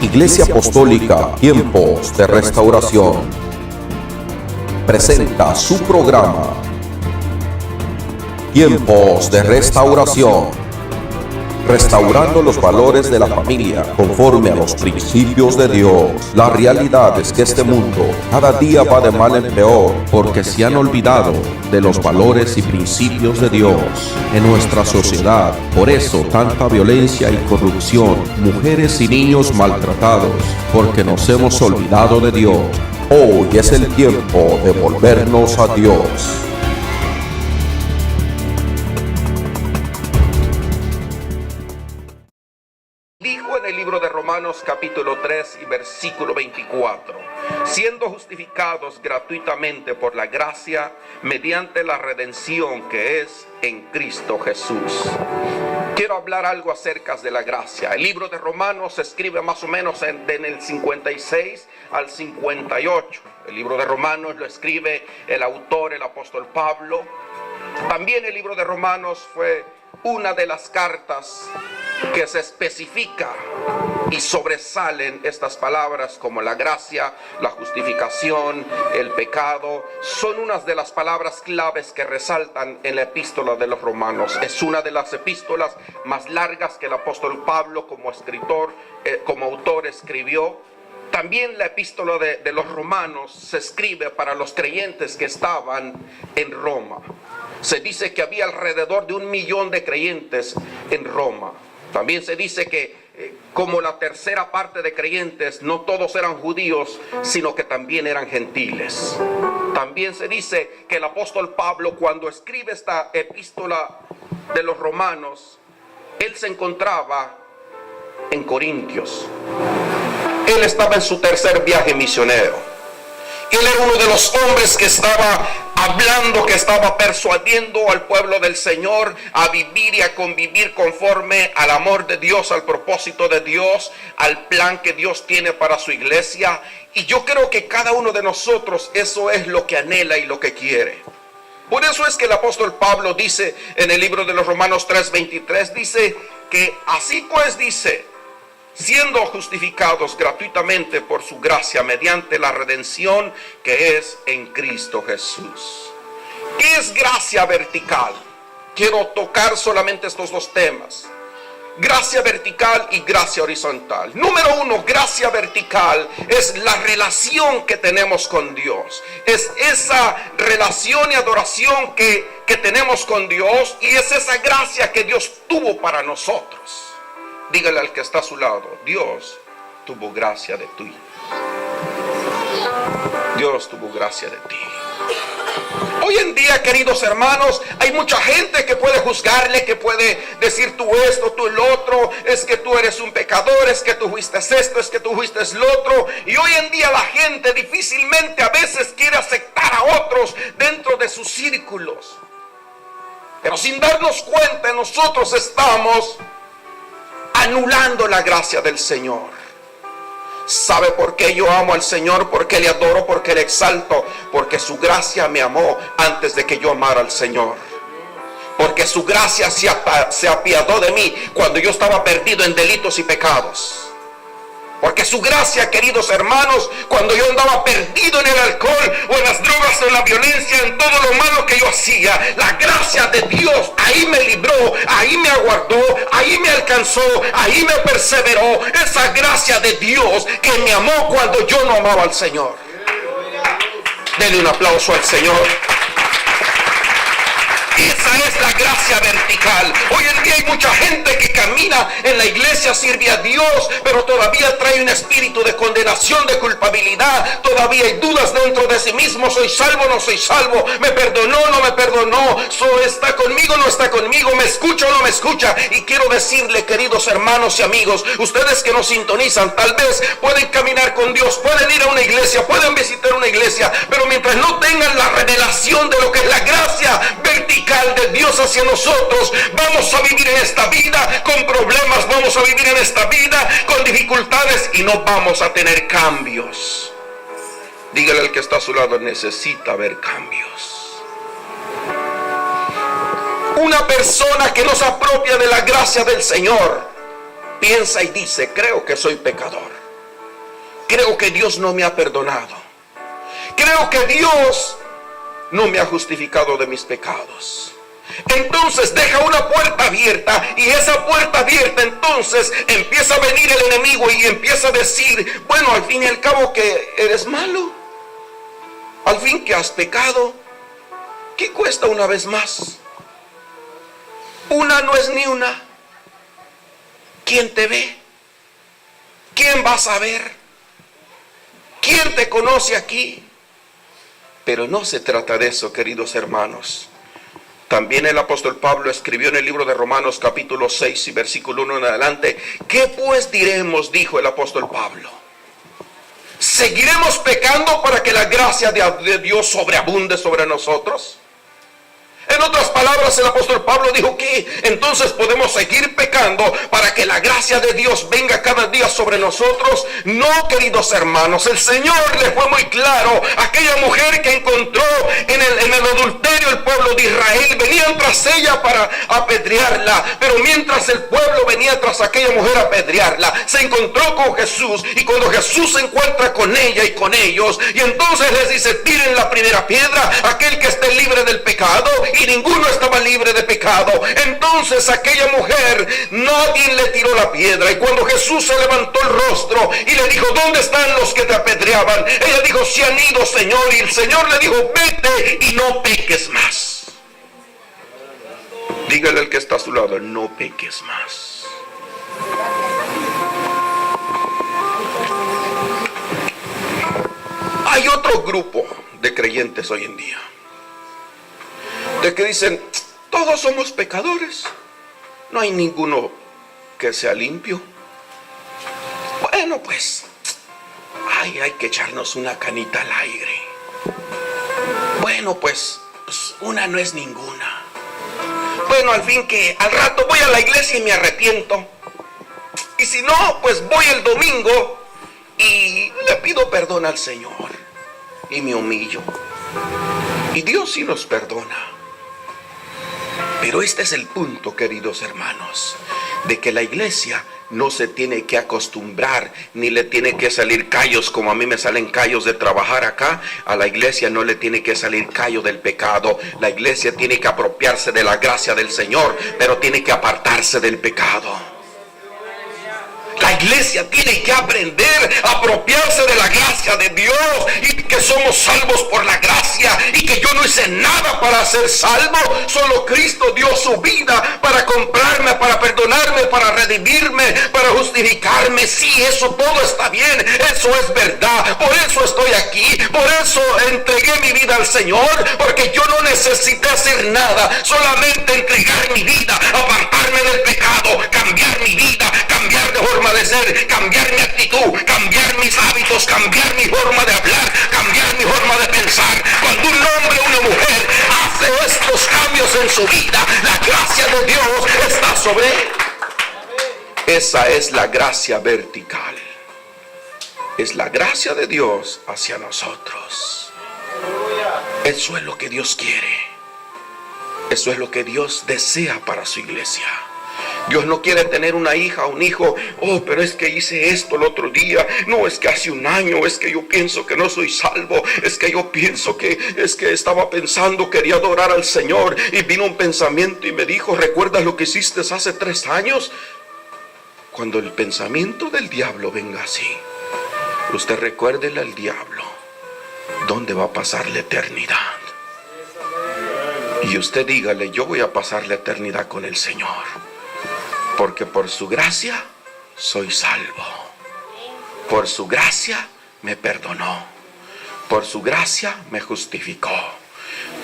Iglesia Apostólica Tiempos de Restauración presenta su programa Tiempos de Restauración, restaurando los valores de la familia conforme a los principios de Dios. La realidad es que este mundo cada día va de mal en peor porque se han olvidado de los valores y principios de Dios en nuestra sociedad. Por eso tanta violencia y corrupción, mujeres y niños maltratados, porque nos hemos olvidado de Dios. Hoy es el tiempo de volvernos a Dios. Dijo en el libro de Romanos capítulo 3 y versículo 24, siendo justificados gratuitamente por la gracia mediante la redención que es en Cristo Jesús. Quiero hablar algo acerca de la gracia. El libro de Romanos se escribe más o menos en el 56 al 58. El libro de Romanos lo escribe el autor, el apóstol Pablo. También el libro de Romanos fue una de las cartas que se especifica y sobresalen estas palabras como la gracia, la justificación, el pecado. Son unas de las palabras claves que resaltan en la epístola de los Romanos. Es una de las epístolas más largas que el apóstol Pablo como escritor, como autor escribió. También la epístola de los Romanos se escribe para los creyentes que estaban en Roma. Se dice que había alrededor de 1 millón de creyentes en Roma. También se dice que como la tercera parte de creyentes, no todos eran judíos, sino que también eran gentiles. También se dice que el apóstol Pablo, cuando escribe esta epístola de los Romanos, él se encontraba en Corintios. Él estaba en su tercer viaje misionero. Él era uno de los hombres que estaba hablando, que estaba persuadiendo al pueblo del Señor a vivir y a convivir conforme al amor de Dios, al propósito de Dios, al plan que Dios tiene para su iglesia. Y yo creo que cada uno de nosotros eso es lo que anhela y lo que quiere. Por eso es que el apóstol Pablo dice en el libro de los Romanos 3:23, dice que así pues dice, siendo justificados gratuitamente por su gracia mediante la redención que es en Cristo Jesús. ¿Qué es gracia vertical? Quiero tocar solamente estos dos temas. Gracia vertical y gracia horizontal. Número 1, gracia vertical es la relación que tenemos con Dios. Es esa relación y adoración que tenemos con Dios, y es esa gracia que Dios tuvo para nosotros. Dígale al que está a su lado, Dios tuvo gracia de ti. Dios tuvo gracia de ti. Hoy en día, queridos hermanos, hay mucha gente que puede juzgarle, que puede decir tú esto, tú el otro, es que tú eres un pecador, es que tú fuiste esto, es que tú fuiste lo otro. Y hoy en día la gente difícilmente a veces quiere aceptar a otros dentro de sus círculos. Pero sin darnos cuenta, nosotros estamos anulando la gracia del Señor. ¿Sabe por qué yo amo al Señor? Porque le adoro, porque le exalto, porque su gracia me amó antes de que yo amara al Señor. Porque su gracia se apiadó de mí cuando yo estaba perdido en delitos y pecados. Porque su gracia, queridos hermanos, cuando yo andaba perdido en el alcohol o en las drogas o en la violencia, en todo lo malo que yo hacía, la gracia de Dios ahí me libró, ahí me aguardó, ahí me alcanzó, ahí me perseveró. Esa gracia de Dios que me amó cuando yo no amaba al Señor. Denle un aplauso al Señor. Esa es la gracia vertical. Hoy en día hay mucha gente que camina en la iglesia, sirve a Dios, pero todavía trae un espíritu de condenación, de culpabilidad. Todavía hay dudas dentro de sí mismo. ¿Soy salvo o no soy salvo? ¿Me perdonó o no me perdonó? ¿Está conmigo o no está conmigo? ¿Me escucha o no me escucha? Y quiero decirle, queridos hermanos y amigos, ustedes que nos sintonizan, tal vez pueden caminar con Dios, pueden ir a una iglesia, pueden visitar una iglesia, pero mientras no tengan la revelación de lo que es la gracia vertical de Dios hacia nosotros, vamos a vivir en esta vida con problemas, vamos a vivir en esta vida con dificultades y no vamos a tener cambios. Dígale al que está a su lado, necesita ver cambios. Una persona que no se apropia de la gracia del Señor piensa y dice, creo que soy pecador. creo que Dios no me ha perdonado. Creo que Dios no me ha justificado de mis pecados. Entonces deja una puerta abierta, y esa puerta abierta entonces empieza a venir el enemigo y empieza a decir, bueno, al fin y al cabo que eres malo, al fin que has pecado, ¿qué cuesta una vez más? Una no es ni una. ¿Quién te ve? ¿Quién va a saber? ¿Quién te conoce aquí? Pero no se trata de eso, queridos hermanos. También el apóstol Pablo escribió en el libro de Romanos capítulo 6 y versículo 1 en adelante: ¿qué pues diremos? Dijo el apóstol Pablo. ¿Seguiremos pecando para que la gracia de Dios sobreabunde sobre nosotros? En otras palabras, el apóstol Pablo dijo que entonces podemos seguir pecando para que la gracia de Dios venga cada día sobre nosotros. No, queridos hermanos, el Señor le fue muy claro. Aquella mujer que encontró en el adulterio el pueblo de Israel, venían tras ella para apedrearla, pero mientras el pueblo venía tras aquella mujer a apedrearla, se encontró con Jesús, y cuando Jesús se encuentra con ella y con ellos, y entonces les dice: tiren la primera piedra aquel que esté libre del pecado, y ninguno estaba libre de pecado. Entonces aquella mujer, nadie le tiró la piedra, y cuando Jesús se levantó el rostro y le dijo: ¿dónde están los que te apedreaban? Ella dijo: se han ido, Señor. Y el Señor le dijo: vete y no peques más. Dígale al que está a su lado: no peques más. Hay otro grupo de creyentes hoy en día, de que dicen: todos somos pecadores, no hay ninguno que sea limpio. Bueno, pues hay que echarnos una canita al aire. Bueno, pues una no es ninguna. Bueno, al fin que al rato voy a la iglesia y me arrepiento, y si no, pues voy el domingo y le pido perdón al Señor y me humillo, y Dios sí nos perdona. Pero este es el punto, queridos hermanos, de que la iglesia no se tiene que acostumbrar, ni le tiene que salir callos como a mí me salen callos de trabajar acá. A la iglesia no le tiene que salir callo del pecado. La iglesia tiene que apropiarse de la gracia del Señor, pero tiene que apartarse del pecado. La iglesia tiene que aprender a apropiarse de la gracia de Dios, y que somos salvos por la gracia, y que yo no hice nada para ser salvo. Solo Cristo dio su vida para comprarme, para perdonarme, para redimirme, para justificarme. Sí, eso todo está bien, eso es verdad. Por eso estoy aquí, por eso entregué mi vida al Señor, porque yo no necesité hacer nada, solamente entregar mi vida, apartarme del pecado, cambiar mi vida, cambiar de forma de ser, cambiar mi actitud, cambiar mis hábitos, cambiar mi forma de hablar, cambiar mi forma de pensar. Cuando un hombre o una mujer hace estos cambios en su vida, la gracia de Dios está sobre él. Esa es la gracia vertical. Es la gracia de Dios hacia nosotros. Eso es lo que Dios quiere. Eso es lo que Dios desea para su iglesia. Dios no quiere tener una hija o un hijo: oh, pero es que hice esto el otro día, no, es que hace un año, es que yo pienso que no soy salvo, es que yo pienso que estaba pensando, quería adorar al Señor, y vino un pensamiento y me dijo: ¿recuerdas lo que hiciste hace 3 años? Cuando el pensamiento del diablo venga así, usted recuérdele al diablo dónde va a pasar la eternidad, y usted dígale: yo voy a pasar la eternidad con el Señor, porque por su gracia soy salvo, por su gracia me perdonó, por su gracia me justificó,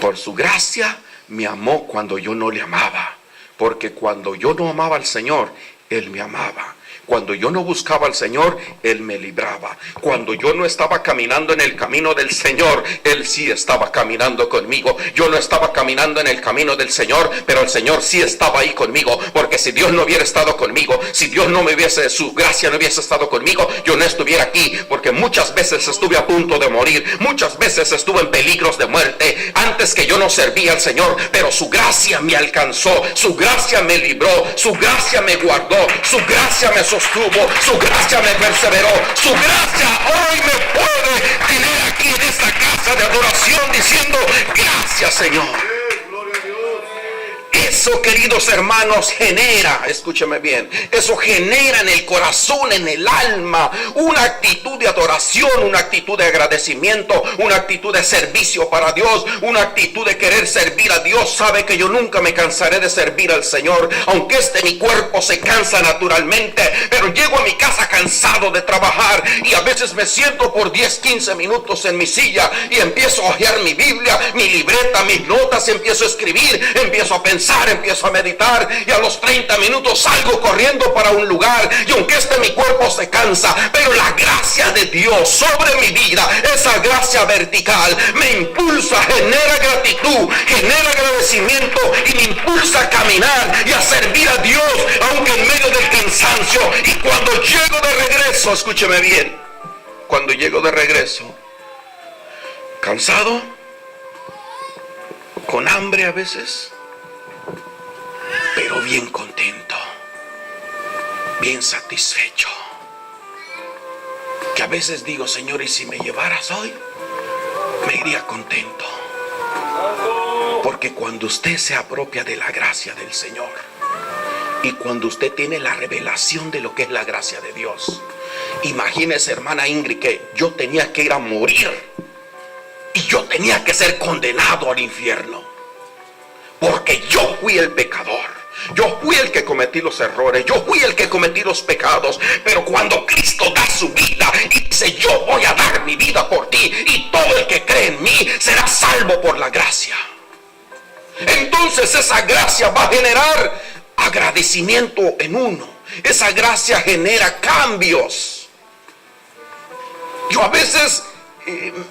por su gracia me amó cuando yo no le amaba, porque cuando yo no amaba al Señor, Él me amaba. Cuando yo no buscaba al Señor, Él me libraba. Cuando yo no estaba caminando en el camino del Señor, Él sí estaba caminando conmigo. Yo no estaba caminando en el camino del Señor, pero el Señor sí estaba ahí conmigo. Porque si Dios no hubiera estado conmigo, si Dios no me hubiese, su gracia no hubiese estado conmigo, yo no estuviera aquí. Porque muchas veces estuve a punto de morir, muchas veces estuve en peligros de muerte, antes que yo no servía al Señor. Pero su gracia me alcanzó, su gracia me libró, su gracia me guardó, su gracia me sostuvo. sostuvo, su gracia me perseveró, su gracia hoy me puede tener aquí en esta casa de adoración diciendo gracias, Señor. Eso, queridos hermanos, genera, escúcheme bien, eso genera en el corazón, en el alma, una actitud de adoración, una actitud de agradecimiento, una actitud de servicio para Dios, una actitud de querer servir a Dios. Sabe que yo nunca me cansaré de servir al Señor, aunque mi cuerpo se cansa naturalmente, pero llego a mi casa cansado de trabajar y a veces me siento por 10, 15 minutos en mi silla y empiezo a hojear mi Biblia, mi libreta, mis notas, empiezo a escribir, empiezo a pensar, empiezo a meditar y a los 30 minutos salgo corriendo para un lugar y aunque mi cuerpo se cansa, pero la gracia de Dios sobre mi vida, esa gracia vertical me impulsa, genera gratitud, genera agradecimiento y me impulsa a caminar y a servir a Dios aunque en medio del cansancio. Y cuando llego de regreso, escúcheme bien, cuando llego de regreso cansado, con hambre a veces, pero bien contento, bien satisfecho, que a veces digo, Señor, y si me llevaras hoy, me iría contento. Porque cuando usted se apropia de la gracia del Señor y cuando usted tiene la revelación de lo que es la gracia de Dios, imagínese, hermana Ingrid, que yo tenía que ir a morir y yo tenía que ser condenado al infierno porque yo fui el pecador. Yo fui el que cometí los errores, yo fui el que cometí los pecados, pero cuando Cristo da su vida y dice, yo voy a dar mi vida por ti y todo el que cree en mí será salvo por la gracia, entonces esa gracia va a generar agradecimiento en uno. Esa gracia genera cambios. Yo a veces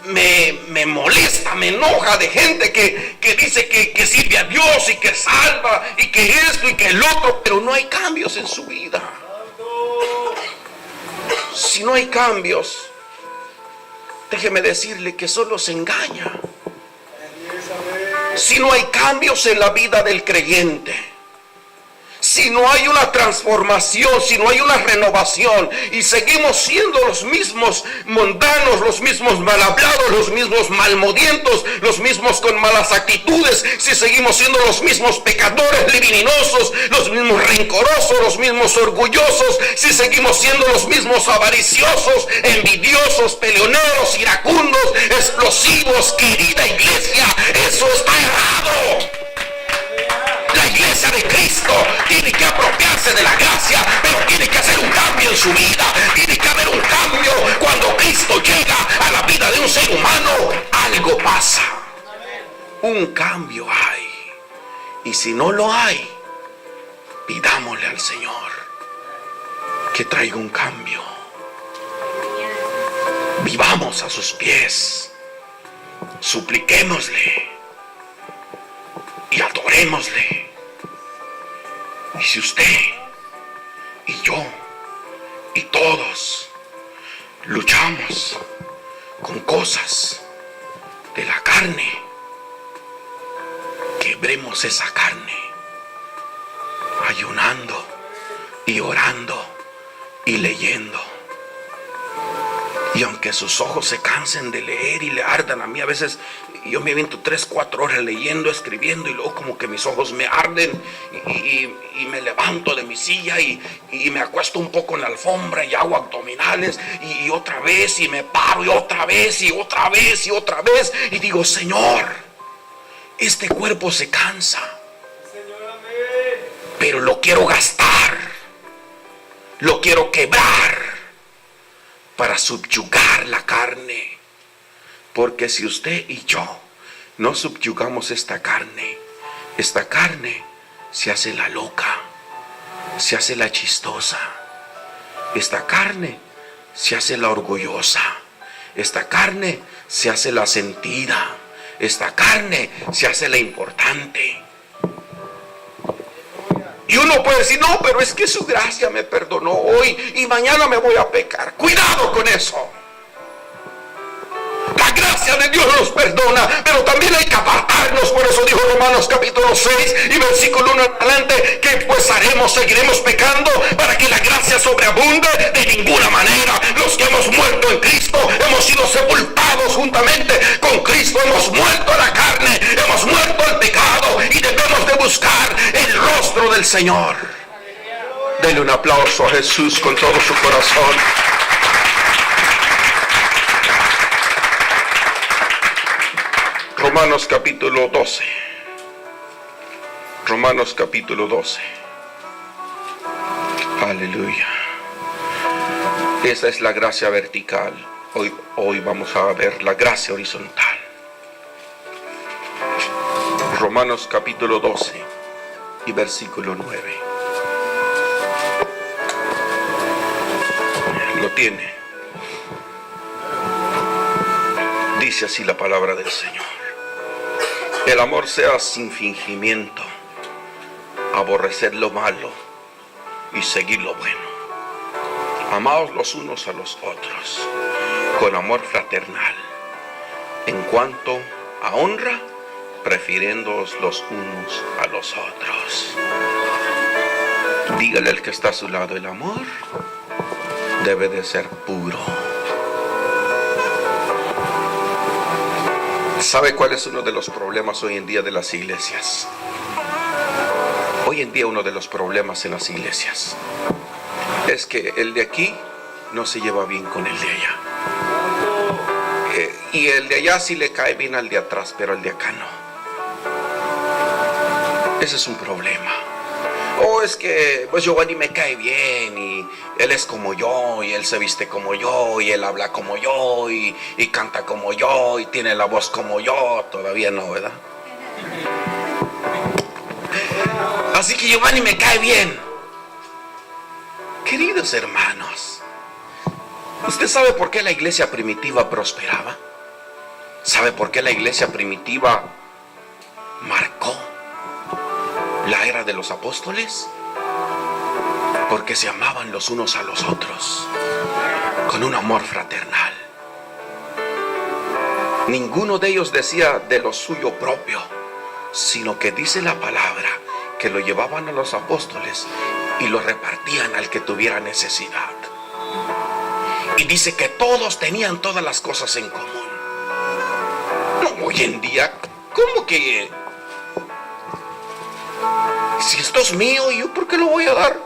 me molesta, me enoja de gente que dice que sirve a Dios y que salva y que esto y que el otro, pero no hay cambios en su vida. Si no hay cambios, déjeme decirle que solo se engaña. Si no hay cambios en la vida del creyente, si no hay una transformación, si no hay una renovación y seguimos siendo los mismos mundanos, los mismos mal hablados, los mismos malmodientos, los mismos con malas actitudes, si seguimos siendo los mismos pecadores libidinosos, los mismos rencorosos, los mismos orgullosos, si seguimos siendo los mismos avariciosos, envidiosos, peleoneros, iracundos, explosivos, querida iglesia, eso está errado. La iglesia de Cristo tiene que apropiarse de la gracia, pero tiene que hacer un cambio en su vida. Tiene que haber un cambio. Cuando Cristo llega a la vida de un ser humano, algo pasa. Un cambio hay. Y si no lo hay, pidámosle al Señor que traiga un cambio. Vivamos a sus pies, supliquémosle y adorémosle. Y si usted y yo y todos luchamos con cosas de la carne, quebremos esa carne ayunando y orando y leyendo. Y aunque sus ojos se cansen de leer y le ardan, a mí a veces yo me aviento 3, 4 horas leyendo, escribiendo y luego como que mis ojos me arden y me levanto de mi silla y me acuesto un poco en la alfombra y hago abdominales y otra vez y me paro y otra vez y otra vez y otra vez y digo, Señor, este cuerpo se cansa, pero lo quiero gastar, lo quiero quebrar para subyugar la carne. Porque si usted y yo no subyugamos esta carne se hace la loca, se hace la chistosa, esta carne se hace la orgullosa, esta carne se hace la sentida, esta carne se hace la importante. Y uno puede decir, no, pero es que su gracia me perdonó hoy y mañana me voy a pecar. Cuidado con eso. La gracia gracia de Dios nos perdona, pero también hay que apartarnos. Por eso dijo Romanos capítulo 6 y versículo 1 en adelante, que pues haremos, seguiremos pecando para que la gracia sobreabunde. De ninguna manera. Los que hemos muerto en Cristo hemos sido sepultados juntamente con Cristo, hemos muerto a la carne, hemos muerto al pecado y debemos de buscar el rostro del Señor. Denle un aplauso a Jesús con todo su corazón. Romanos capítulo 12. Romanos capítulo 12. Aleluya. Esa es la gracia vertical. Hoy vamos a ver la gracia horizontal. Romanos capítulo 12 y versículo 9. Lo tiene. Dice así la palabra del Señor. El amor sea sin fingimiento, aborrecer lo malo y seguir lo bueno. Amaos los unos a los otros con amor fraternal. En cuanto a honra, prefiriéndoos los unos a los otros. Dígale al que está a su lado, el amor debe de ser puro. ¿Sabe cuál es uno de los problemas hoy en día de las iglesias? Hoy en día uno de los problemas en las iglesias es que el de aquí no se lleva bien con el de allá. Y el de allá sí le cae bien al de atrás, pero el de acá no. Ese es un problema. O es que pues Giovanni me cae bien y él es como yo y él se viste como yo y él habla como yo y canta como yo y tiene la voz como yo. Todavía no, ¿verdad? Así que Giovanni me cae bien. Queridos hermanos, ¿usted sabe por qué la iglesia primitiva prosperaba? ¿Sabe por qué la iglesia primitiva marcó la era de los apóstoles? Porque se amaban los unos a los otros con un amor fraternal. Ninguno de ellos decía de lo suyo propio, sino que dice la palabra que lo llevaban a los apóstoles y lo repartían al que tuviera necesidad. Y dice que todos tenían todas las cosas en común. No, hoy en día, ¿cómo que? Si esto es mío, ¿yo por qué lo voy a dar?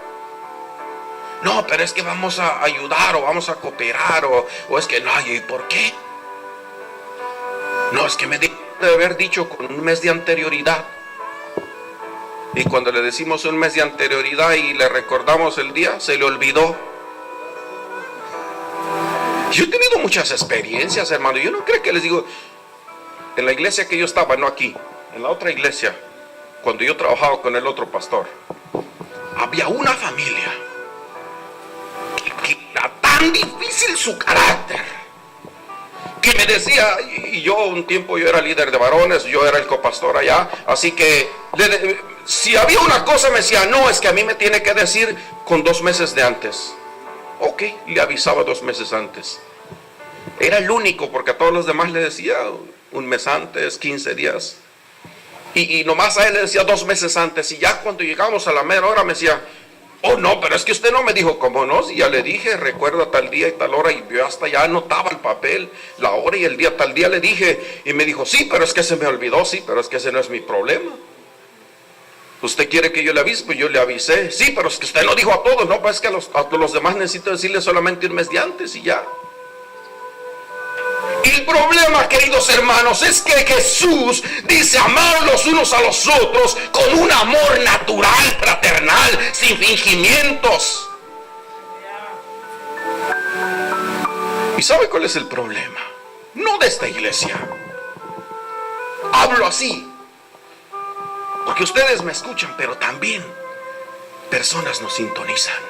No, pero es que vamos a ayudar o vamos a cooperar o es que no, ¿y por qué? No, es que me debe haber dicho con un mes de anterioridad. Y cuando le decimos un mes de anterioridad y le recordamos el día, se le olvidó. Yo he tenido muchas experiencias, hermano. Yo no creo que les digo, en la iglesia que yo estaba, no aquí, en la otra iglesia, cuando yo trabajaba con el otro pastor, había una familia que era tan difícil su carácter, que me decía, y yo un tiempo yo era líder de varones, yo era el copastor allá, así que si había una cosa me decía, no, es que a mí me tiene que decir con 2 meses de antes. Ok, le avisaba 2 meses antes. Era el único, porque a todos los demás le decía un mes antes, 15 días. Y nomás a él le decía 2 meses antes. Y ya cuando llegamos a la mera hora me decía, oh no, pero es que usted no me dijo cómo no. Y ya le dije, recuerda tal día y tal hora. Y yo hasta ya anotaba el papel, la hora y el día, tal día le dije. Y me dijo, sí, pero es que se me olvidó. Sí, pero es que ese no es mi problema. ¿Usted quiere que yo le avise? Pues yo le avisé. Sí, pero es que usted no dijo a todos. No, pues es que a los demás necesito decirle solamente un mes de antes y ya. Y el problema, queridos hermanos, es que Jesús dice amar los unos a los otros con un amor natural, fraternal, sin fingimientos. ¿Y sabe cuál es el problema? No de esta iglesia. Hablo así porque ustedes me escuchan, pero también personas nos sintonizan.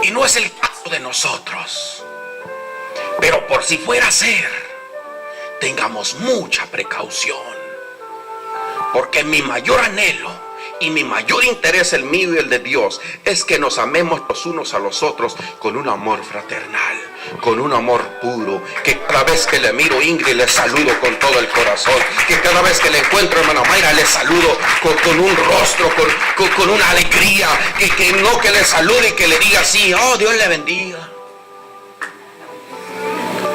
Y no es el caso de nosotros. Pero por si fuera a ser, tengamos mucha precaución. Porque mi mayor anhelo y mi mayor interés, el mío y el de Dios, es que nos amemos los unos a los otros con un amor fraternal, con un amor puro, que cada vez que le miro Ingrid le saludo con todo el corazón, que cada vez que le encuentro hermana Mayra le saludo con un rostro, con una alegría, que no que le salude y que le diga así, oh Dios le bendiga,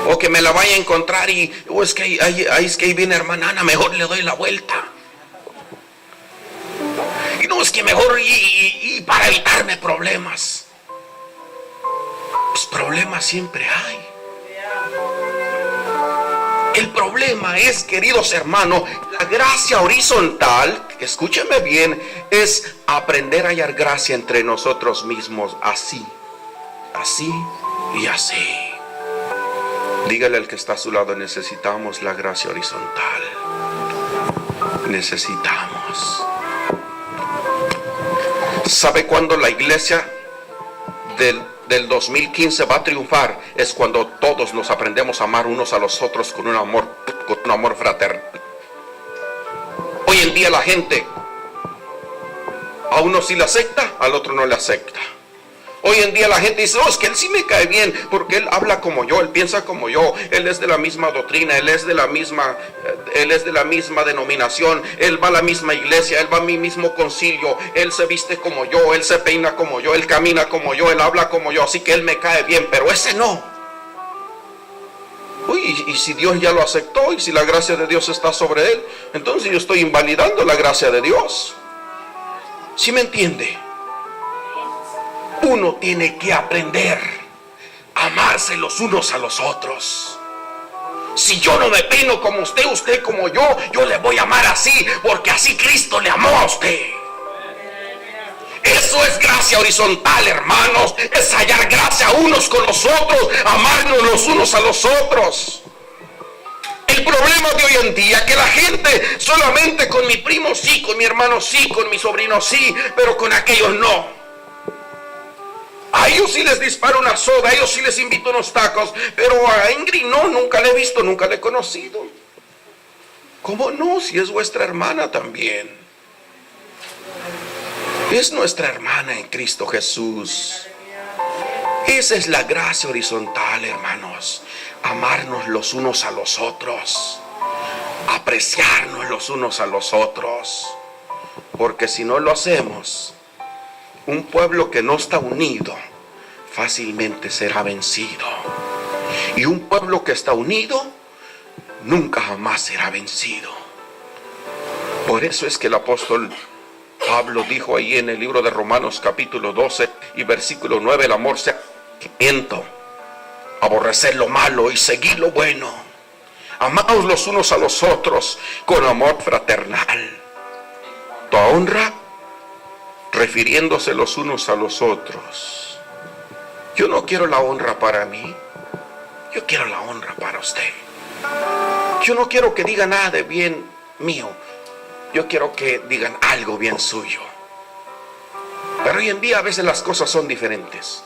o que me la vaya a encontrar y es que ahí viene hermana Ana, mejor le doy la vuelta. Y no, es que mejor y para evitarme problemas. Pues problemas siempre hay. El problema es, queridos hermanos, la gracia horizontal, escúcheme bien, es aprender a hallar gracia entre nosotros mismos, así y así. Dígale al que está a su lado, necesitamos la gracia horizontal. Necesitamos. ¿Sabe cuándo la iglesia del 2015 va a triunfar? Es cuando todos nos aprendemos a amar unos a los otros con un amor fraternal. Hoy en día la gente, a uno sí le acepta, al otro no le acepta. Hoy en día la gente dice, oh, es que él sí me cae bien, porque él habla como yo, él piensa como yo, él es de la misma doctrina, él es de la misma denominación, él va a la misma iglesia, él va a mi mismo concilio, él se viste como yo, él se peina como yo, él camina como yo, él habla como yo, así que él me cae bien, pero ese no. Uy, y si Dios ya lo aceptó, y si la gracia de Dios está sobre él, entonces yo estoy invalidando la gracia de Dios. ¿Sí me entiende? Uno tiene que aprender a amarse los unos a los otros. Si yo no me peino como usted, usted como yo le voy a amar así, porque así Cristo le amó a usted. Eso es gracia horizontal, hermanos. Es hallar gracia unos con los otros, amarnos los unos a los otros. El problema de hoy en día es que la gente solamente con mi primo sí, con mi hermano sí, con mi sobrino sí, pero con aquellos no. A ellos sí les disparo una soda, a ellos sí les invito unos tacos, pero a Ingrid no, nunca le he visto, nunca le he conocido. ¿Cómo no? Si es vuestra hermana también. Es nuestra hermana en Cristo Jesús. Esa es la gracia horizontal, hermanos. Amarnos los unos a los otros. Apreciarnos los unos a los otros. Porque si no lo hacemos, un pueblo que no está unido fácilmente será vencido. Y un pueblo que está unido nunca jamás será vencido. Por eso es que el apóstol Pablo dijo ahí en el libro de Romanos capítulo 12 y versículo 9, el amor sea sentimiento, aborrecer lo malo y seguir lo bueno. Amaos los unos a los otros con amor fraternal. Tu honra, refiriéndose los unos a los otros. Yo no quiero la honra para mí, yo quiero la honra para usted. Yo no quiero que diga nada de bien mío, yo quiero que digan algo bien suyo. Pero hoy en día a veces las cosas son diferentes.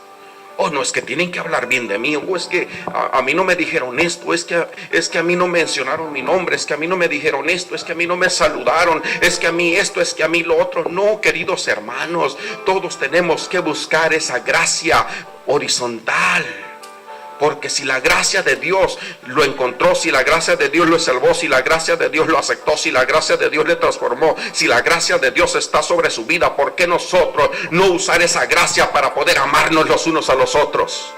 Oh, no, es que tienen que hablar bien de mí, o es que a mí no me dijeron esto, es que a mí no mencionaron mi nombre, es que a mí no me dijeron esto, es que a mí no me saludaron, es que a mí esto, es que a mí lo otro. No, queridos hermanos, todos tenemos que buscar esa gracia horizontal. Porque si la gracia de Dios lo encontró, si la gracia de Dios lo salvó, si la gracia de Dios lo aceptó, si la gracia de Dios le transformó, si la gracia de Dios está sobre su vida, ¿por qué nosotros no usar esa gracia para poder amarnos los unos a los otros?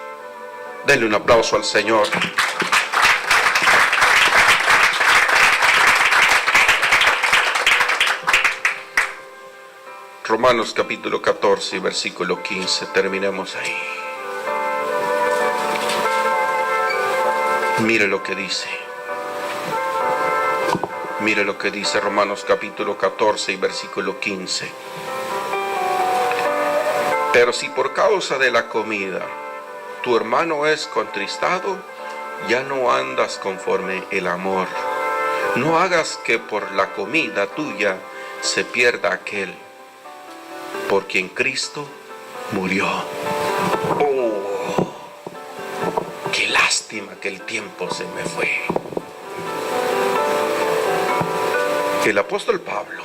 Denle un aplauso al Señor. Romanos capítulo 14, versículo 15, terminemos ahí. Mire lo que dice. Mire lo que dice Romanos capítulo 14 y versículo 15. Pero si por causa de la comida tu hermano es contristado, ya no andas conforme el amor. No hagas que por la comida tuya se pierda aquel por quien Cristo murió. Qué lástima que el tiempo se me fue. El apóstol Pablo,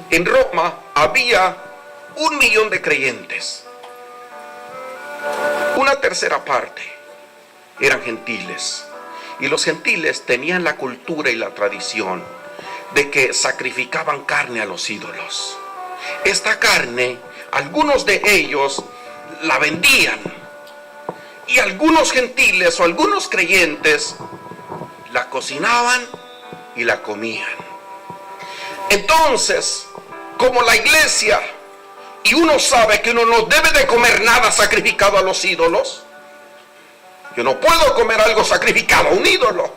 en Roma había 1 millón de creyentes. Una tercera parte eran gentiles. Y los gentiles tenían la cultura y la tradición de que sacrificaban carne a los ídolos. Esta carne, algunos de ellos la vendían. Y algunos gentiles o algunos creyentes la cocinaban y la comían. Entonces, como la iglesia, y uno sabe que uno no debe de comer nada sacrificado a los ídolos. Yo no puedo comer algo sacrificado a un ídolo,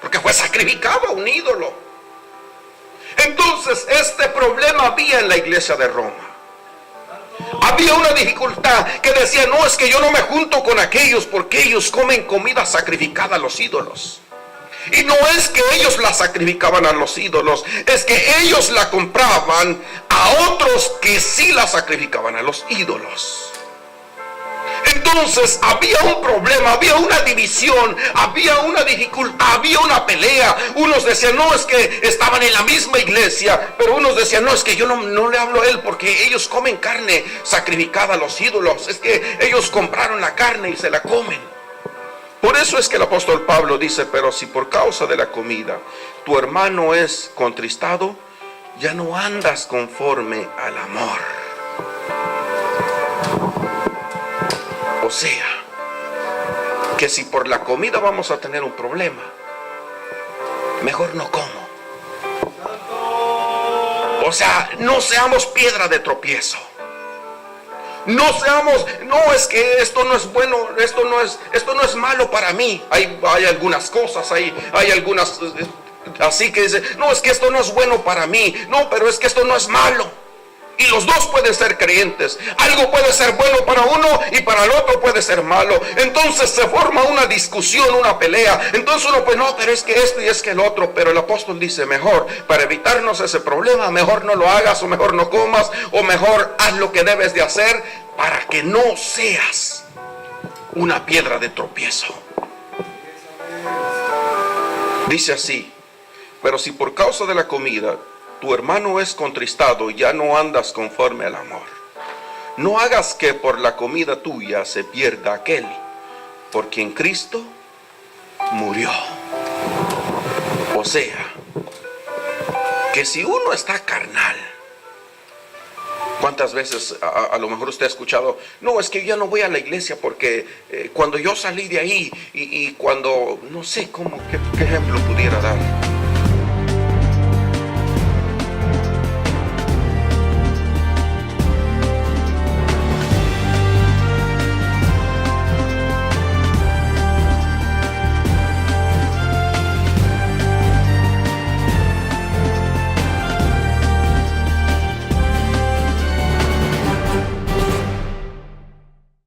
porque fue sacrificado a un ídolo. Entonces, este problema había en la iglesia de Roma. Había una dificultad que decía, no, es que yo no me junto con aquellos porque ellos comen comida sacrificada a los ídolos. Y no es que ellos la sacrificaban a los ídolos, es que ellos la compraban a otros que sí la sacrificaban a los ídolos. Entonces había un problema, había una división, había una dificultad, había una pelea. Unos decían, no, es que estaban en la misma iglesia, pero unos decían, no, es que yo no le hablo a él porque ellos comen carne sacrificada a los ídolos. Es que ellos compraron la carne y se la comen. Por eso es que el apóstol Pablo dice, pero si por causa de la comida tu hermano es contristado, ya no andas conforme al amor. O sea, que si por la comida vamos a tener un problema, mejor no como. O sea, no seamos piedra de tropiezo. No seamos, no, es que esto no es bueno, esto no es malo para mí. Hay algunas cosas, hay algunas así que dice, no, es que esto no es bueno para mí. No, pero es que esto no es malo. Y los dos pueden ser creyentes. Algo puede ser bueno para uno y para el otro puede ser malo. Entonces se forma una discusión, una pelea. Entonces uno pues no, pero es que esto y es que el otro. Pero el apóstol dice, mejor, para evitarnos ese problema, mejor no lo hagas, o mejor no comas, o mejor haz lo que debes de hacer para que no seas una piedra de tropiezo. Dice así, pero si por causa de la comida tu hermano es contristado, ya no andas conforme al amor. No hagas que por la comida tuya se pierda aquel por quien Cristo murió. O sea, que si uno está carnal, ¿cuántas veces a lo mejor usted ha escuchado? No, es que yo ya no voy a la iglesia porque cuando yo salí de ahí y cuando, no sé cómo, qué ejemplo pudiera dar.